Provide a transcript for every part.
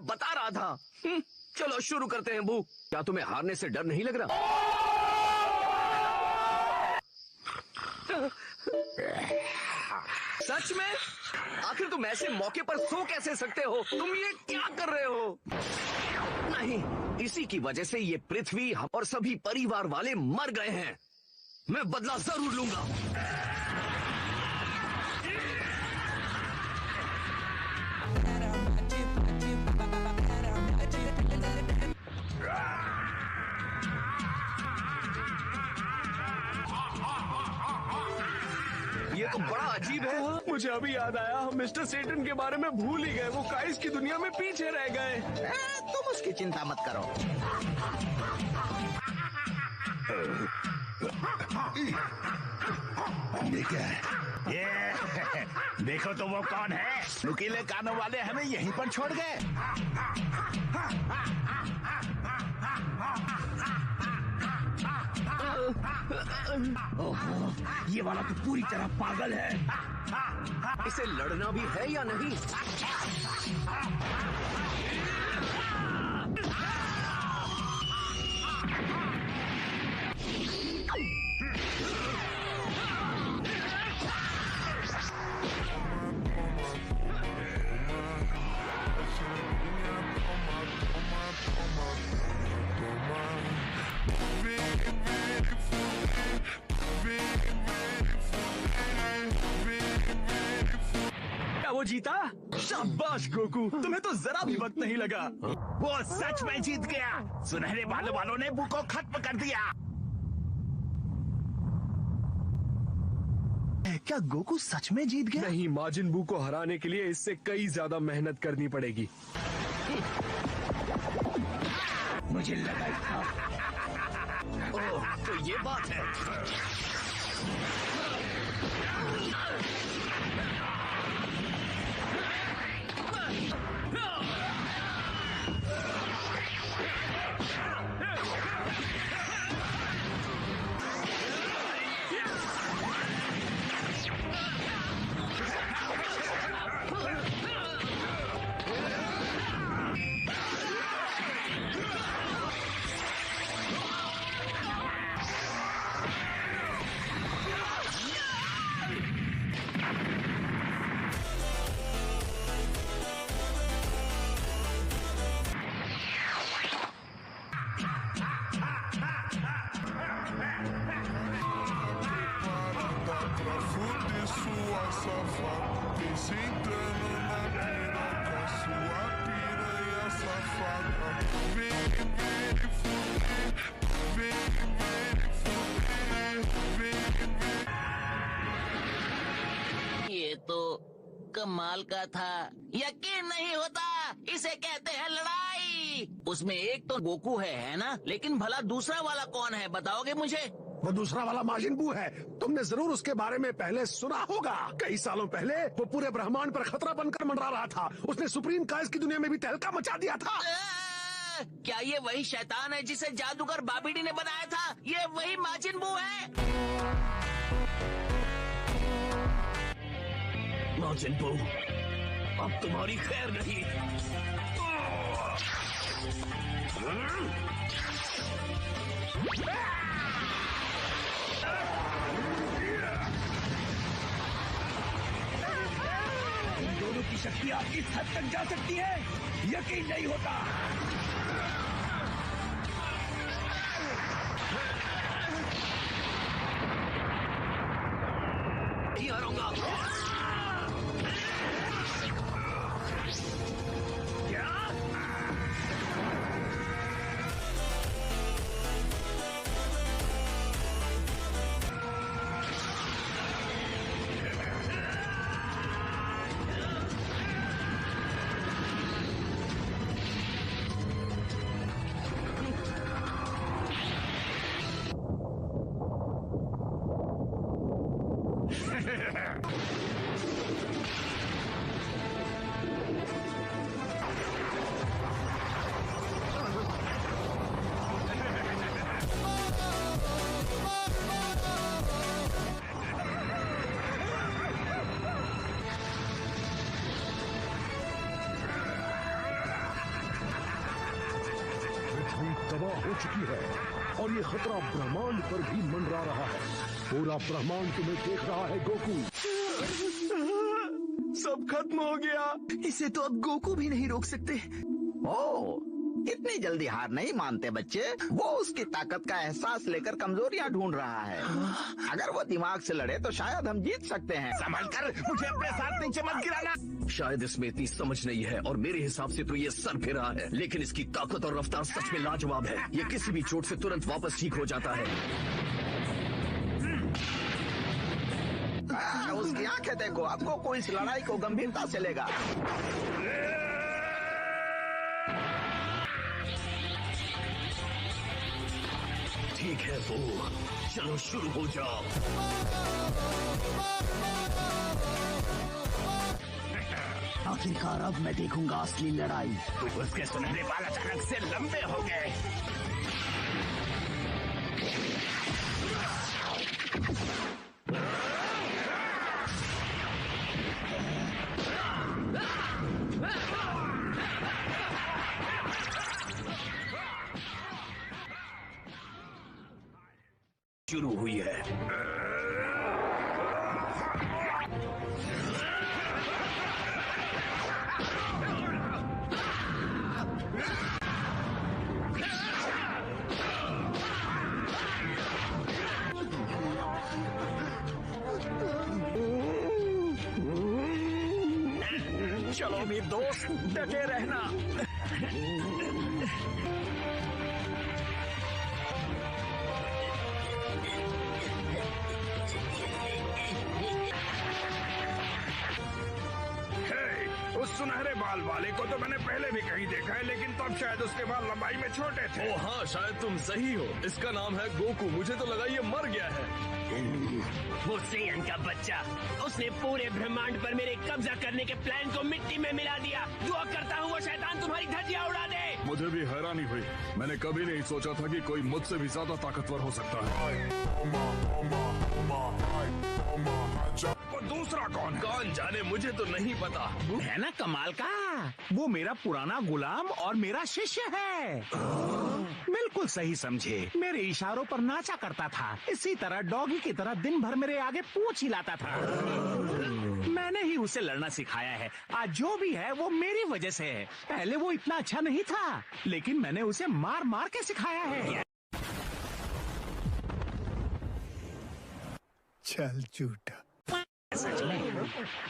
बता रहा था। चलो शुरू करते हैं बू। क्या तुम्हें हारने से डर नहीं लग रहा? सच में? आखिर तुम ऐसे मौके पर सो कैसे सकते हो? तुम ये क्या कर रहे हो? नहीं, इसी की वजह से ये पृथ्वी और सभी परिवार वाले मर गए हैं। मैं बदला जरूर लूंगा। ये तो बड़ा अजीब है। मुझे अभी याद आया, हम मिस्टर सेटन के बारे में भूल ही गए। वो काइस की दुनिया में पीछे रह गए। तुम उसकी चिंता मत करो। ये क्या है? ये देखो तो वो कौन है? नुकीले कानों वाले हमें यहीं पर छोड़ गए। ओहो, ये वाला तो पूरी तरह पागल है। इसे लड़ना भी है या नहीं? क्या वो जीता? शाबाश गोकू, तुम्हें तो जरा भी वक्त नहीं लगा। वो सच में जीत गया। सुनहरे बालों वालों ने बू को खत्म कर दिया। क्या गोकू सच में जीत गया? नहीं, माजिन बू को हराने के लिए इससे कई ज्यादा मेहनत करनी पड़ेगी। मुझे लगा था। ओह, तो ये बात है। ये तो कमाल का था। यकीन नहीं होता, इसे कहते हैं लड़ाई। उसमें एक तो गोकू है ना? लेकिन भला दूसरा वाला कौन है, बताओगे मुझे? वो दूसरा वाला माजिन बू है। तुमने जरूर उसके बारे में पहले सुना होगा। कई सालों पहले वो पूरे ब्रह्मांड पर खतरा बनकर मंडरा रहा था। उसने सुप्रीम काइस की दुनिया में भी तहलका मचा दिया था। क्या ये वही शैतान है जिसे जादूगर बाबिडी ने बनाया था? ये वही माजिन बू है? माजिन बू, अब तुम्हारी खैर नहीं। इन दोनों की शक्तियां इस हद तक जा सकती है, यकीन नहीं होता। नहीं हारूंगा। तबाह हो चुकी है और ये खतरा ब्रह्मांड पर भी मंडरा रहा है। पूरा ब्रह्मांड तुम्हें देख रहा है गोकू। सब खत्म हो गया। इसे तो अब गोकू भी नहीं रोक सकते। ओ, इतनी जल्दी हार नहीं मानते बच्चे। वो उसकी ताकत का एहसास लेकर कमजोरियां ढूंढ रहा है। अगर वो दिमाग से लड़े तो शायद हम जीत सकते हैं। संभल कर, मुझे अपने साथ नीचे मत गिराना। शायद इसमें इतनी समझ नहीं है और मेरे हिसाब से तो ये सर फिरा है, लेकिन इसकी ताकत और रफ्तार सच में लाजवाब है। ये किसी भी चोट से तुरंत वापस ठीक हो जाता है। उसकी आंखें देखो, अब गोकू इस लड़ाई को गंभीरता से लेगा। ठीक है वो, चलो शुरू हो जाओ। आखिरकार अब मैं देखूंगा असली लड़ाई। तो उसके सुनहरे बाल अचानक से लंबे हो गए। शुरू हुई है। चलो मेरे दोस्त, डटे रहना। उस सुनहरे बाल वाले को तो मैंने पहले भी कहीं देखा है, लेकिन तब शायद उसके बाल लंबाई में छोटे थे। ओ हाँ, शायद तुम सही हो। इसका नाम है गोकू। मुझे तो लगा ये मर गया है। वो सिंह का बच्चा, उसने पूरे ब्रह्मांड पर मेरे कब्जा करने के प्लान को मिट्टी में मिला दिया। जो करता हूँ वो शैतान तुम्हारी धज्जियां उड़ा दे। मुझे भी हैरानी हुई। मैंने कभी नहीं सोचा था कि कोई मुझसे भी ज्यादा ताकतवर हो सकता है। वो दूसरा कौन जाने, मुझे तो नहीं पता। है ना कमाल का। वो मेरा पुराना गुलाम और मेरा शिष्य है। बिल्कुल सही समझे। मेरे इशारों पर नाचा करता था। इसी तरह डॉगी की तरह दिन भर मेरे आगे पूंछ हिलाता था। मैंने ही उसे लड़ना सिखाया है। आज जो भी है वो मेरी वजह से है। पहले वो इतना अच्छा नहीं था, लेकिन मैंने उसे मार मार के सिखाया है। चल झूठा।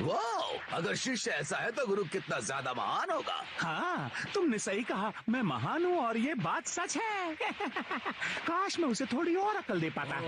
वाह, अगर शिष्य ऐसा है तो गुरु कितना ज्यादा महान होगा। हाँ, तुमने सही कहा। मैं महान हूँ और ये बात सच है। काश मैं उसे थोड़ी और अकल दे पाता।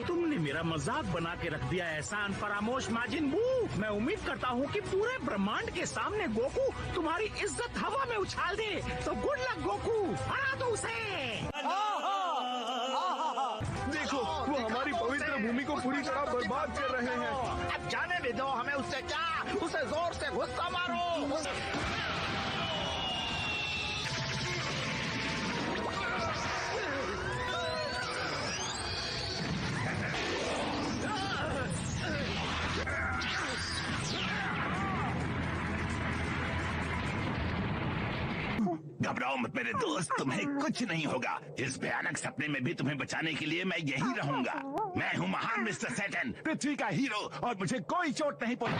तुमने मेरा मजाक बना के रख दिया एहसान फरामोश माजिन बू। मैं उम्मीद करता हूँ कि पूरे ब्रह्मांड के सामने गोकू तुम्हारी इज्जत हवा में उछाल दे। तो गुड लक गोकू, हरा दो उसे। देखो, वो हमारी पवित्र भूमि को पूरी तरह बर्बाद कर रहे हैं। अब जाने भी दो, हमें उससे क्या। उसे जोर से गुस्सा मारो। घबराओ मत मेरे दोस्त, तुम्हें कुछ नहीं होगा। इस भयानक सपने में भी तुम्हें बचाने के लिए मैं यहीं रहूंगा। मैं हूँ महान मिस्टर सैटन, पृथ्वी का हीरो, और मुझे कोई चोट नहीं पहुंची।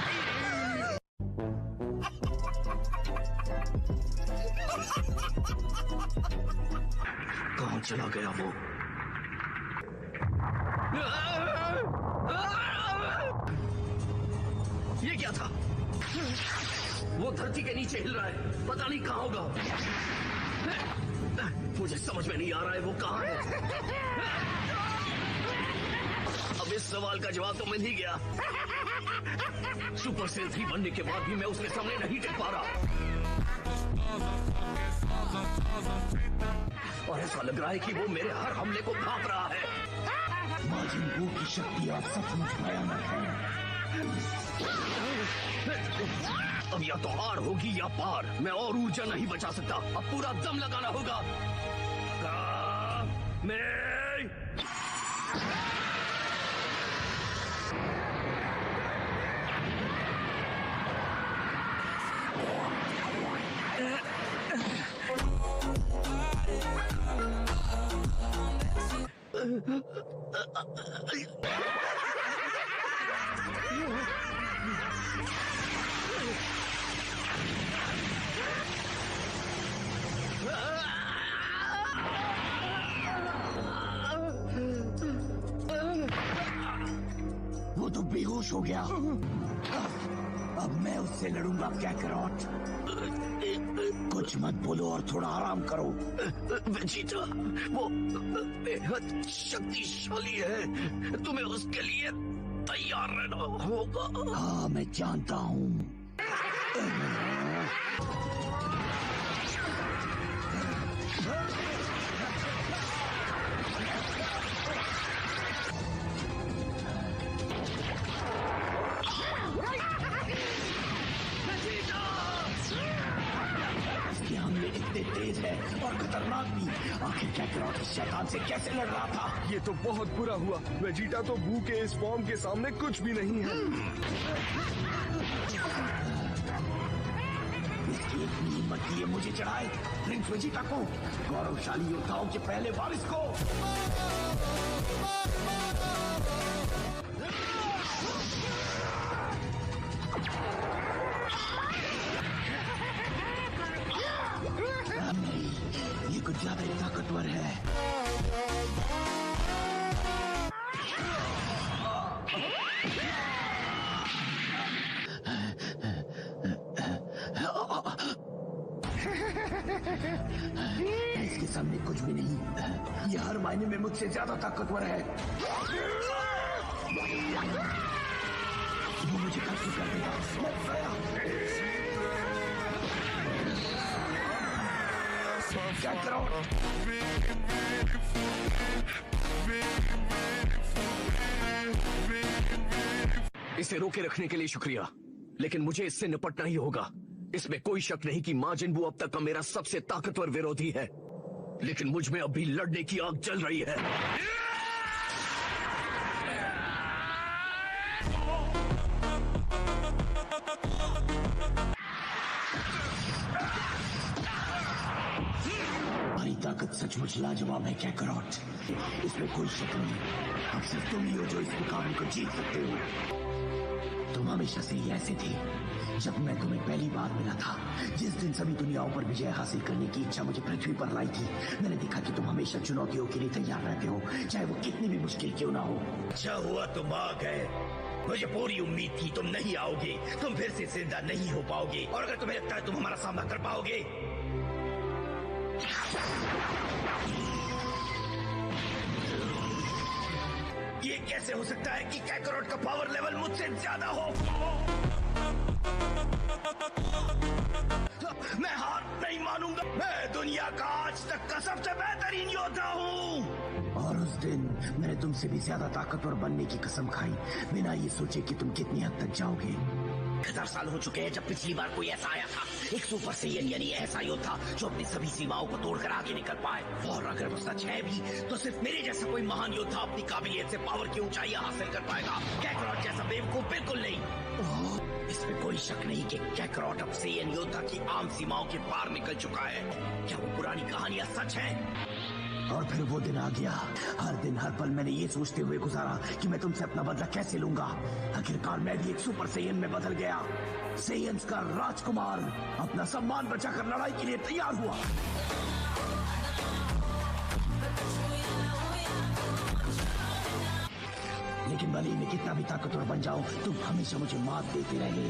कहाँ चला गया वो? ये क्या था? वो धरती के नीचे हिल रहा है। पता नहीं कहाँ होगा। मुझे समझ में नहीं आ रहा है वो कहाँ है। अब इस सवाल का जवाब तो मिल ही गया। सुपर सेल 3 बनने के बाद भी मैं उसके सामने नहीं टिक पा रहा। और ऐसा लग रहा है कि वो मेरे हर हमले को भाप रहा है। माजिन बू की शक्ति आप सचमुच भयानक है। अब या तो हार होगी या पार। मैं और ऊर्जा नहीं बचा सकता। अब पूरा दम लगाना होगा। वो तो बेहोश हो गया। अब मैं उससे लड़ूंगा कैकरॉट। कुछ मत बोलो और थोड़ा आराम करो। वेजिटा, वो बेहद शक्तिशाली है, तुम्हें उसके लिए तैयार रहना होगा। हाँ, मैं जानता हूँ। इतने तेज है और खतरनाक भी। आखिर कैकरॉट इस शैतान से कैसे लड़ रहा था? ये तो बहुत बुरा हुआ। वेजिटा तो बू के इस फॉर्म के सामने कुछ भी नहीं है। इसकी इतनी हिम्मत की मुझे चढ़ाए प्रिंस वेजिटा को, गौरवशाली योद्धाओं के पहले वारिस को। नहीं, ये कुछ ज्यादा ही ताकतवर है। इसके सामने कुछ भी नहीं। यह हर मायने में मुझसे ज्यादा ताकतवर है। वो मुझे खत्म कर देगा। मैं गया। क्या करो? इसे रोके रखने के लिए शुक्रिया, लेकिन मुझे इससे निपटना ही होगा। इसमें कोई शक नहीं कि माजिन बू अब तक का मेरा सबसे ताकतवर विरोधी है, लेकिन मुझ में अब भी लड़ने की आग जल रही है। हमारी ताकत सचमुच लाजवाब है कैकरॉट, इसमें कोई शक नहीं। अब सिर्फ तुम ही हो जो इस मुकाबले को जीत सकते हो। तुम हमेशा से ही ऐसे थे। जब मैं तुम्हें पहली बार मिला था, जिस दिन सभी दुनियाओं पर विजय हासिल करने की इच्छा मुझे पृथ्वी पर लाई थी, मैंने देखा कि तुम हमेशा चुनौतियों के लिए तैयार रहते हो, चाहे वो कितनी भी मुश्किल क्यों ना हो। अच्छा हुआ तुम आ गए। मुझे पूरी उम्मीद थी तुम नहीं आओगे, तुम फिर से जिंदा नहीं हो पाओगे, और अगर तुम्हें लगता है तुम हमारा सामना कर पाओगे, ये कैसे हो सकता है कि कैकरॉट का पावर लेवल मुझसे ज्यादा हो? मैं हार नहीं मानूंगा। मैं दुनिया का आज तक का सबसे बेहतरीन योद्धा हूँ। और उस दिन मैंने तुमसे भी ज्यादा ताकतवर बनने की कसम खाई, बिना ये सोचे कि तुम कितनी हद तक जाओगे। 1000 साल हो चुके हैं जब पिछली बार कोई ऐसा आया था, एक सुपर सैयन यानी ऐसा योद्धा जो अपनी सभी सीमाओं को तोड़कर आगे निकल पाए। और अगर वो सच है भी, तो सिर्फ मेरे जैसा कोई महान योद्धा अपनी काबिलियत से पावर की ऊंचाइयां हासिल कर पाएगा। कैकरॉट जैसा बेवकूफ बिल्कुल नहीं। इसमें कोई शक नहीं कि कैकरॉट अब सैयन योद्धा की आम सीमाओं के पार निकल चुका है। क्या वो पुरानी कहानियां सच है? और फिर वो दिन आ गया। हर दिन हर पल मैंने ये सोचते हुए गुजारा कि मैं तुमसे अपना बदला कैसे लूंगा। आखिरकार मैं भी एक सुपर सैयन में बदल गया। सैयन्स का राजकुमार अपना सम्मान बचाकर लड़ाई के लिए तैयार हुआ। लेकिन भले ही मैं कितना भी ताकतवर बन जाऊं, तुम हमेशा मुझे मात देते रहे।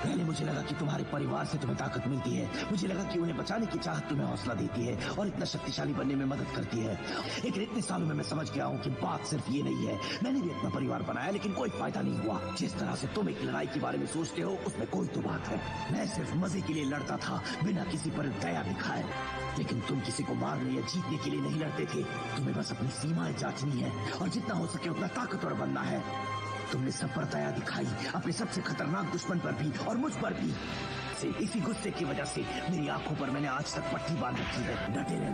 पहले मुझे लगा कि तुम्हारे परिवार से तुम्हें ताकत मिलती है, मुझे लगा कि उन्हें बचाने की चाहत तुम्हें हौसला देती है और इतना शक्तिशाली बनने में मदद करती है। लेकिन इतने सालों में मैं समझ गया हूँ कि बात सिर्फ ये नहीं है। मैंने भी अपना परिवार बनाया, लेकिन कोई फायदा नहीं हुआ। जिस तरह से तुम एक लड़ाई के बारे में सोचते हो, उसमें कोई तो बात है। मैं सिर्फ मजे के लिए लड़ता था, बिना किसी पर दया दिखाए। लेकिन तुम किसी को मारने या जीतने के लिए नहीं लड़ते थे। तुम्हें बस अपनी सीमाएं जांचनी है और जितना हो सके उतना ताकतवर बनना है। तुमने सब पर दया दिखाई, अपने सबसे खतरनाक दुश्मन पर भी और मुझ पर भी। इसी गुस्से की वजह से मेरी आंखों पर मैंने आज तक पट्टी बांध रखी है। डटे रहना।